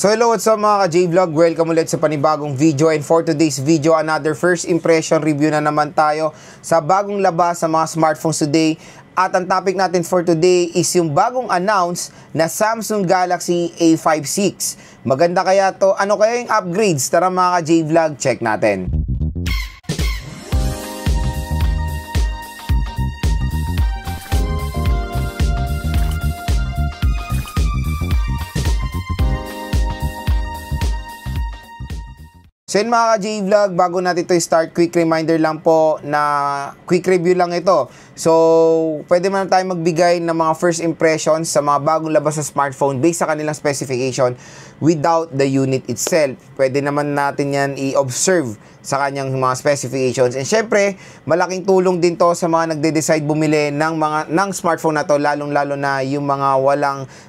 So hello, what's up mga ka-J-Vlog? Welcome ulit sa panibagong video, and for today's video, another first impression review na naman tayo sa bagong labas sa mga smartphones today. At ang topic natin for today is yung bagong announce na Samsung Galaxy A56. Maganda kaya to? Ano kaya yung upgrades? Tara mga ka-J-Vlog, check natin. So yun mga ka-J-Vlog, bago natin ito start, quick reminder lang po na quick review lang ito. So, pwede man tayo magbigay ng mga first impressions sa mga bagong labas sa smartphone based sa kanilang specification without the unit itself. Pwede naman natin yan i-observe sa kanyang mga specifications. And syempre, malaking tulong din to sa mga nagde-decide bumili ng smartphone na to, lalong-lalo na yung mga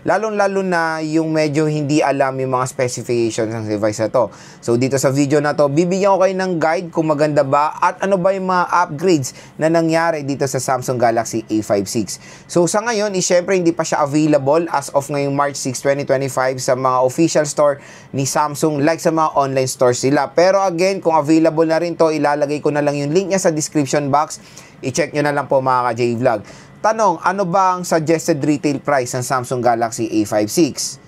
lalong-lalo na yung medyo hindi alam yung mga specifications ng device na to. So, dito sa video na to, bibigyan ko kayo ng guide kung maganda ba at ano ba yung mga upgrades na nangyari dito sa Samsung Galaxy A56. So, sa ngayon, syempre hindi pa siya available as of ngayong March 6, 2025 sa mga official store ni Samsung like sa mga online stores sila. Pero again, kung available na rin to, ilalagay ko na lang yung link niya sa description box. I-check nyo na lang po mga ka-J-Vlog. Tanong, ano ba ang suggested retail price ng Samsung Galaxy A56?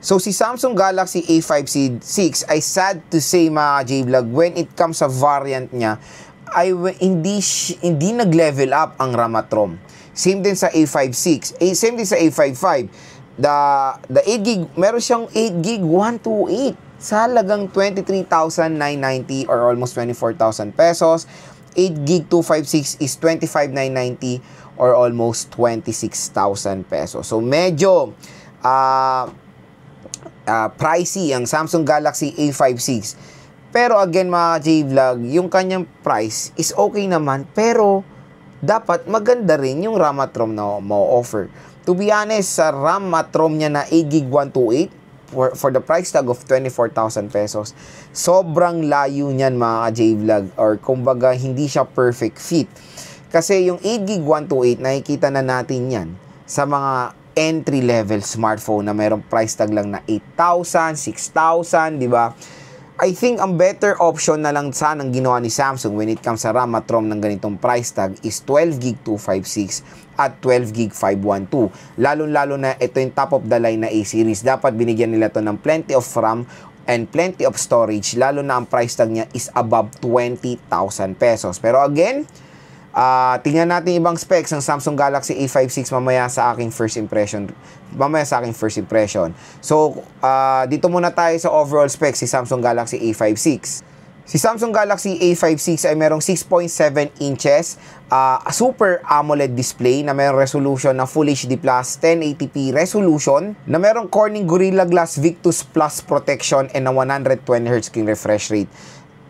So, si Samsung Galaxy A56 ay sad to say mga ka-J-Vlog, when it comes sa variant niya, ay hindi nag-level up ang RAM at ROM. Same din sa A56. Same din sa A55. The 8GB, meron siyang 8GB 128 sa halagang 23,990 or almost 24,000 pesos. 8GB 256 is 25,990 or almost 26,000 pesos. So, medyo pricey ang Samsung Galaxy A56. Pero again mga J-Vlog, yung kanyang price is okay naman, pero dapat maganda rin yung RAM at ROM na ma-offer. To be honest, sa RAM at ROM niya na 8GB 128 for the price tag of 24,000 pesos, sobrang layo niyan mga J-Vlog, or kumbaga hindi siya perfect fit. Kasi yung 8GB 128, nakikita na natin yan sa mga entry-level smartphone na mayroong price tag lang na 8,000, 6,000, di ba? I think ang better option na lang sanang ginawa ni Samsung when it comes sa RAM at ROM ng ganitong price tag is 12GB 256 at 12GB 512. Lalo-lalo na ito yung top of the line na A-series. Dapat binigyan nila to ng plenty of RAM and plenty of storage, lalo na ang price tag niya is above 20,000 pesos. Pero again, tingnan natin ibang specs ng Samsung Galaxy A56 mamaya sa aking first impression. So, dito muna tayo sa overall specs si Samsung Galaxy A56. Si Samsung Galaxy A56 ay merong 6.7 inches Super AMOLED display na mayroong resolution na Full HD Plus 1080p resolution, na mayroong Corning Gorilla Glass Victus Plus protection and na 120Hz screen refresh rate.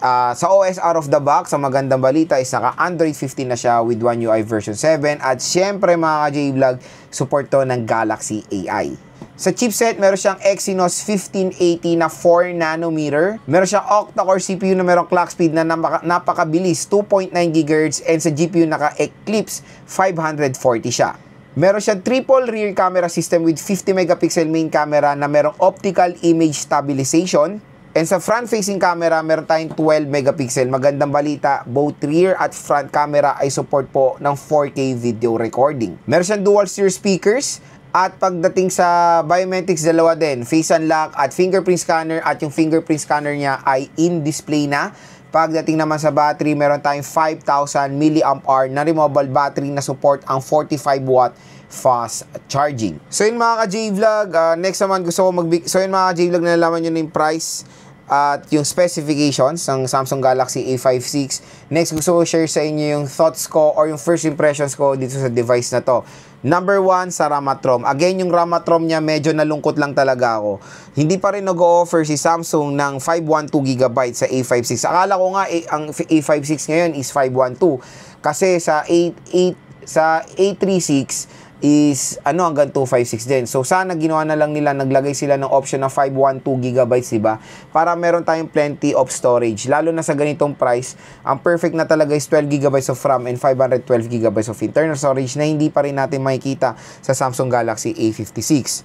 Sa OS out of the box, ang magandang balita is naka Android 15 na siya with One UI version 7, at syempre mga ka-J-Vlog, support to ng Galaxy AI. Sa chipset, meron siyang Exynos 1580 na 4nm. Meron siyang octa-core CPU na merong clock speed na napakabilis, 2.9 GHz, and sa GPU naka-Eclipse 540 siya. Meron siyang triple rear camera system with 50 megapixel main camera na merong optical image stabilization. And sa front-facing camera, meron tayong 12 megapixel. Magandang balita, both rear at front camera ay support po ng 4K video recording. Meron siyang dual steer speakers. At pagdating sa biometrics, dalawa din, face unlock at fingerprint scanner, at yung fingerprint scanner niya ay in-display na. Pagdating naman sa battery, meron tayong 5,000 mAh na removable battery na support ang 45W fast charging. So yun mga ka-J-Vlog, next naman gusto ko so yun mga ka-J-Vlog, nalalaman nyo na yung price at yung specifications ng Samsung Galaxy A56. Next, gusto ko share sa inyo yung thoughts ko or yung first impressions ko dito sa device na to. Number 1, sa RAM at ROM. Again, yung RAM at ROM niya, medyo nalungkot lang talaga ako. Hindi pa rin nag-o-offer si Samsung ng 512GB sa A56. Akala ko nga ang A56 ngayon is 512. Kasi sa A36 is hanggang 256 din. So sana ginawa na lang nila, naglagay sila ng option na 512GB, diba? Para meron tayong plenty of storage. Lalo na sa ganitong price, ang perfect na talaga is 12GB of RAM and 512GB of internal storage na hindi pa rin natin makikita sa Samsung Galaxy A56.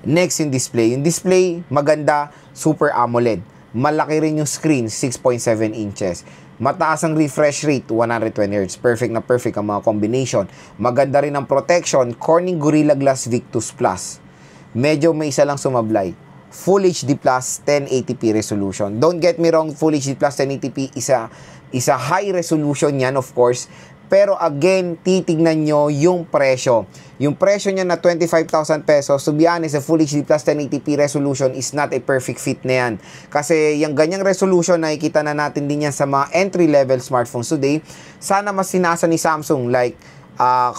Next yung display. Yung display, maganda, Super AMOLED. Malaki rin yung screen, 6.7 inches. Mataas ang refresh rate, 120Hz. Perfect na perfect ang mga combination. Maganda rin ang protection, Corning Gorilla Glass Victus Plus. Medyo may isa lang sumablay. Full HD Plus 1080p resolution. Don't get me wrong, Full HD Plus 1080p isa high resolution yan, of course. Pero again, titignan nyo yung presyo. Yung presyo niya na 25,000 pesos, to be honest, a Full HD Plus 1080p resolution is not a perfect fit na yan. Kasi yung ganyang resolution, nakikita na natin din yan sa mga entry-level smartphones today. Sana mas sinasa ni Samsung like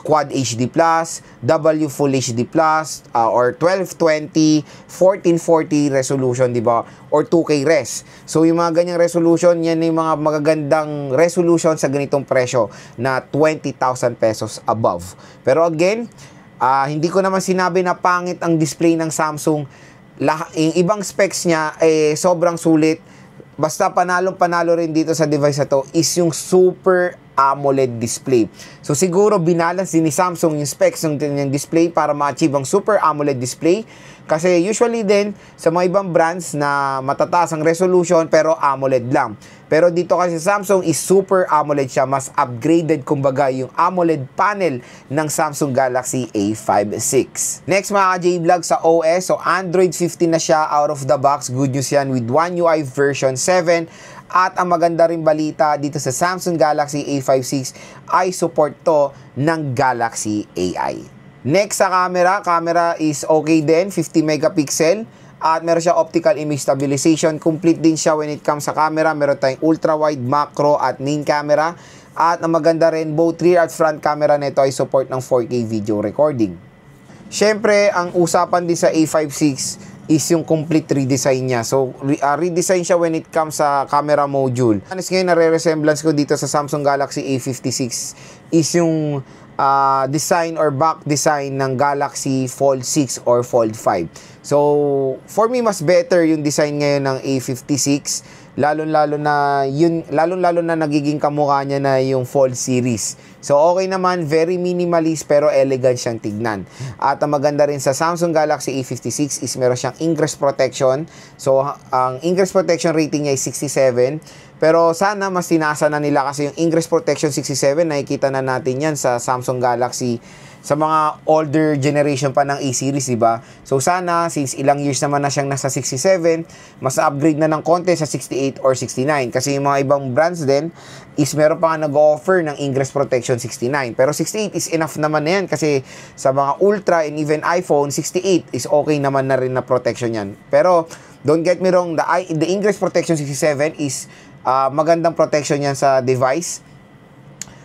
Quad HD Plus, W Full HD Plus, or 1220, 1440 resolution, di ba? Or 2K res. So, yung mga ganyang resolution, yan yung mga magagandang resolution sa ganitong presyo na 20,000 pesos above. Pero again, hindi ko naman sinabi na pangit ang display ng Samsung. Yung ibang specs niya, sobrang sulit. Basta panalo rin dito sa device na to is yung Super AMOLED display. So siguro binalance din ni Samsung yung specs ng display para ma-achieve ang Super AMOLED display. Kasi usually din sa mga ibang brands na matataas ang resolution pero AMOLED lang. Pero dito kasi Samsung is Super AMOLED siya, mas upgraded kumbaga yung AMOLED panel ng Samsung Galaxy A56. Next mga ka-J-Vlog sa OS, so Android 15 na siya out of the box. Good news yan with One UI version 7. At ang maganda rin balita dito sa Samsung Galaxy A56 ay support to ng Galaxy AI. Next sa camera is okay din, 50 megapixel. At meron siya optical image stabilization. Complete din siya when it comes sa camera. Meron tayong ultra-wide, macro at main camera. At ang maganda rin, both rear at front camera nito ay support ng 4K video recording. Siyempre, ang usapan din sa A56 is yung complete redesign niya. So, redesign siya when it comes sa camera module. Honest ngayon, nare-resemblance ko dito sa Samsung Galaxy A56 is yung design or back design ng Galaxy Fold 6 or Fold 5. So, for me, mas better yung design ngayon ng A56. Lalo-lalo na nagiging kamukha niya na yung Fold series. So, okay naman, very minimalist pero elegant siyang tignan. At ang maganda rin sa Samsung Galaxy A56 is meron siyang ingress protection. So, ang ingress protection rating niya ay 67. Pero sana mas tinasa na nila kasi yung ingress protection 67, nakikita na natin yan sa Samsung Galaxy sa mga older generation pa ng A-series, diba? So sana, since ilang years naman na siyang nasa 67, mas upgrade na ng konti sa 68 or 69. Kasi yung mga ibang brands din, is meron pa nga nag-offer ng ingress protection 69. Pero 68 is enough naman na yan kasi sa mga Ultra and even iPhone, 68 is okay naman na rin na protection yan. Pero, don't get me wrong, the ingress protection 67 is magandang protection yan sa device.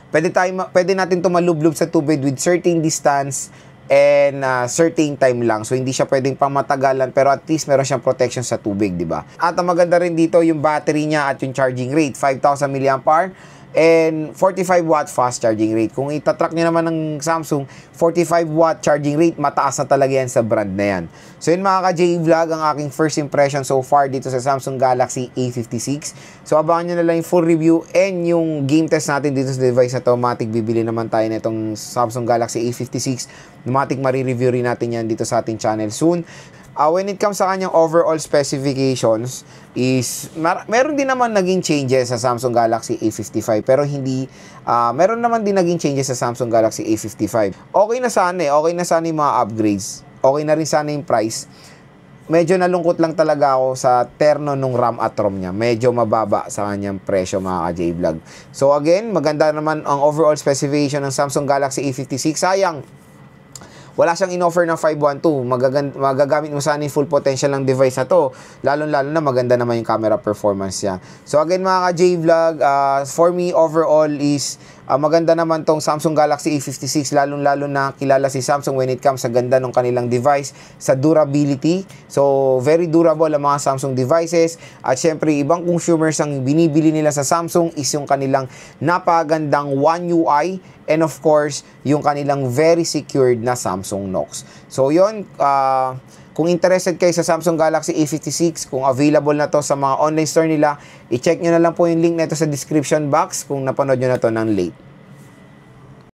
Pwede natin tumalublob sa tubig with certain distance and certain time lang. So, hindi siya pwedeng pamatagalan pero at least meron siyang protection sa tubig, di ba? At ang maganda rin dito yung battery niya at yung charging rate. 5,000 mAh and 45 watt fast charging rate. Kung itatrack nyo naman ng Samsung, 45 watt charging rate, mataas na talaga yan sa brand na yan. So yun mga ka-J-Vlog, ang aking first impression so far dito sa Samsung Galaxy A56. So abangan nyo na lang yung full review and yung game test natin dito sa device na to. Matik bibili naman tayo na itong Samsung Galaxy A56. Matik marireview rin natin yan dito sa ating channel soon. When it comes sa kanyang overall specifications is meron din naman naging changes sa Samsung Galaxy A55 pero hindi meron naman din naging changes sa Samsung Galaxy A55. Okay na sana yung mga upgrades. Okay na rin sana yung price. Medyo nalungkot lang talaga ako sa terno nung RAM at ROM niya. Medyo mababa sa kanyang presyo mga ka-J-Vlog. So again, maganda naman ang overall specification ng Samsung Galaxy A56. Sayang, wala siyang in-offer ng 512. Magagamit mo sana yung full potential ng device na to. Lalo-lalo na maganda naman yung camera performance niya. So again mga ka-J-Vlog, for me overall is maganda naman tong Samsung Galaxy A56. Lalo-lalo na kilala si Samsung when it comes sa ganda ng kanilang device, sa durability. So very durable ang mga Samsung devices. At syempre ibang consumers ang binibili nila sa Samsung is yung kanilang napagandang One UI and of course, yung kanilang very secured na Samsung Knox. So, yun, kung interested kayo sa Samsung Galaxy A56, kung available na to sa mga online store nila, i-check nyo na lang po yung link na ito sa description box kung napanood nyo na to ng late.